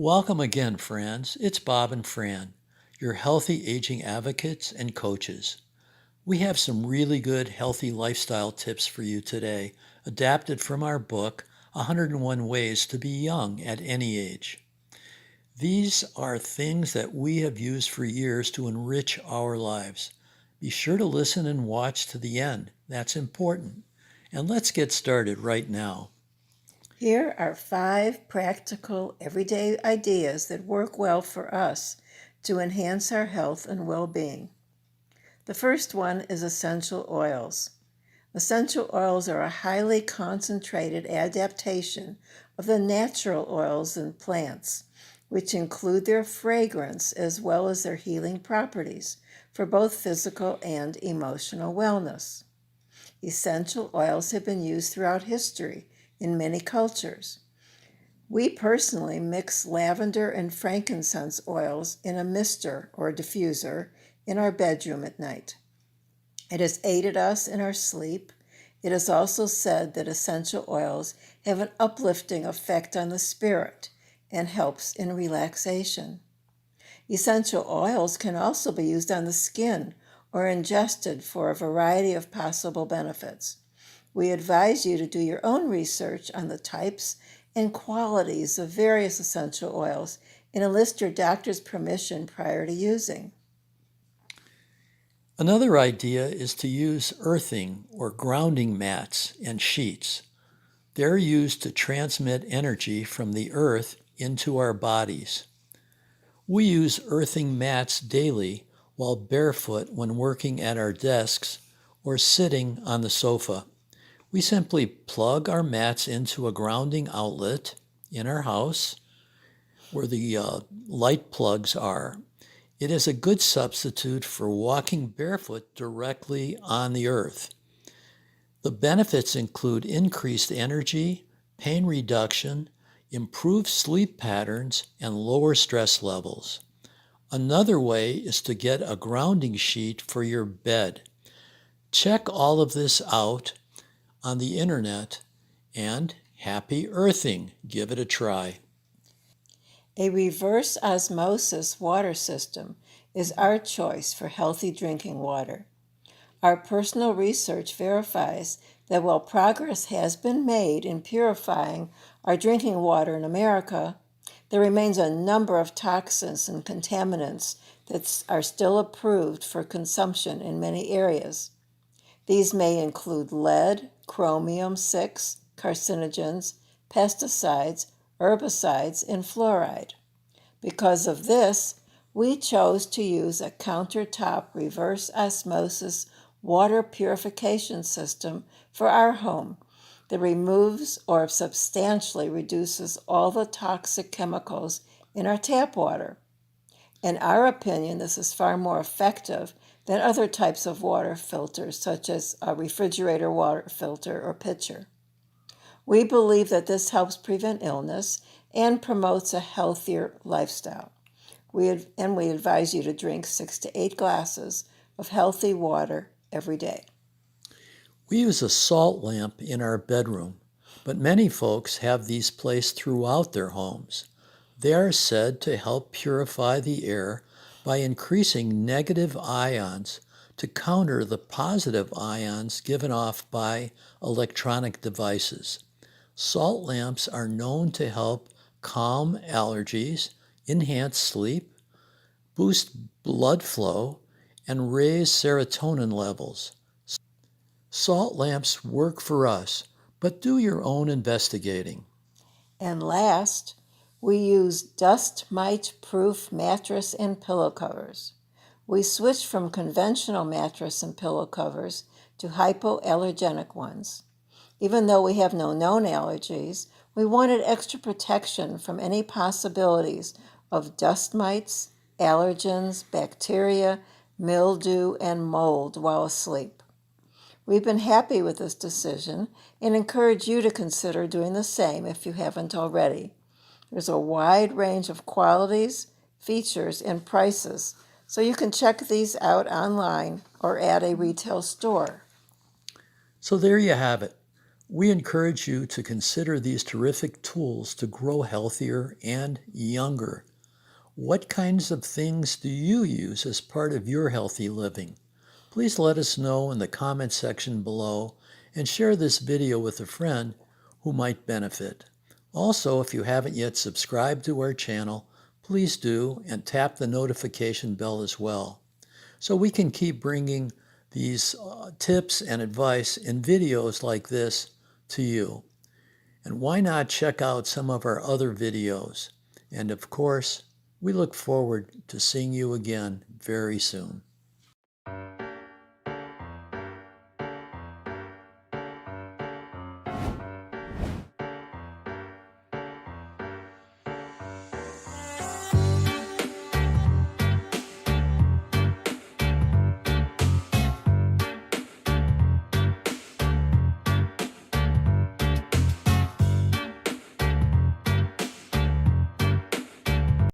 Welcome again, friends. It's Bob and Fran, your healthy aging advocates and coaches. We have some really good healthy lifestyle tips for you today, adapted from our book, 101 Ways to Be Young at Any Age. These are things that we have used for years to enrich our lives. Be sure to listen and watch to the end. That's important. And let's get started right now. Here are 5 practical, everyday ideas that work well for us to enhance our health and well-being. The first one is essential oils. Essential oils are a highly concentrated adaptation of the natural oils in plants, which include their fragrance as well as their healing properties for both physical and emotional wellness. Essential oils have been used throughout history in many cultures. We personally mix lavender and frankincense oils in a mister or diffuser in our bedroom at night. It has aided us in our sleep. It is also said that essential oils have an uplifting effect on the spirit and helps in relaxation. Essential oils can also be used on the skin or ingested for a variety of possible benefits. We advise you to do your own research on the types and qualities of various essential oils and enlist your doctor's permission prior to using. Another idea is to use earthing or grounding mats and sheets. They're used to transmit energy from the earth into our bodies. We use earthing mats daily while barefoot when working at our desks or sitting on the sofa. We simply plug our mats into a grounding outlet in our house where the light plugs are. It is a good substitute for walking barefoot directly on the earth. The benefits include increased energy, pain reduction, improved sleep patterns, and lower stress levels. Another way is to get a grounding sheet for your bed. Check all of this out on the internet, and happy earthing. Give it a try. A reverse osmosis water system is our choice for healthy drinking water. Our personal research verifies that while progress has been made in purifying our drinking water in America, there remains a number of toxins and contaminants that are still approved for consumption in many areas. These may include lead, chromium-6, carcinogens, pesticides, herbicides, and fluoride. Because of this, we chose to use a countertop reverse osmosis water purification system for our home that removes or substantially reduces all the toxic chemicals in our tap water. In our opinion, this is far more effective than other types of water filters, such as a refrigerator water filter or pitcher. We believe that this helps prevent illness and promotes a healthier lifestyle. We advise you to drink 6 to 8 glasses of healthy water every day. We use a salt lamp in our bedroom, but many folks have these placed throughout their homes. They are said to help purify the air by increasing negative ions to counter the positive ions given off by electronic devices. Salt lamps are known to help calm allergies, enhance sleep, boost blood flow, and raise serotonin levels. Salt lamps work for us, but do your own investigating. And last, we use dust mite-proof mattress and pillow covers. We switched from conventional mattress and pillow covers to hypoallergenic ones. Even though we have no known allergies, we wanted extra protection from any possibilities of dust mites, allergens, bacteria, mildew, and mold while asleep. We've been happy with this decision and encourage you to consider doing the same if you haven't already. There's a wide range of qualities, features, and prices, so you can check these out online or at a retail store. So there you have it. We encourage you to consider these terrific tools to grow healthier and younger. What kinds of things do you use as part of your healthy living? Please let us know in the comment section below and share this video with a friend who might benefit. Also, if you haven't yet subscribed to our channel, please do and tap the notification bell as well, so we can keep bringing these tips and advice in videos like this to you. And why not check out some of our other videos? And of course, we look forward to seeing you again very soon.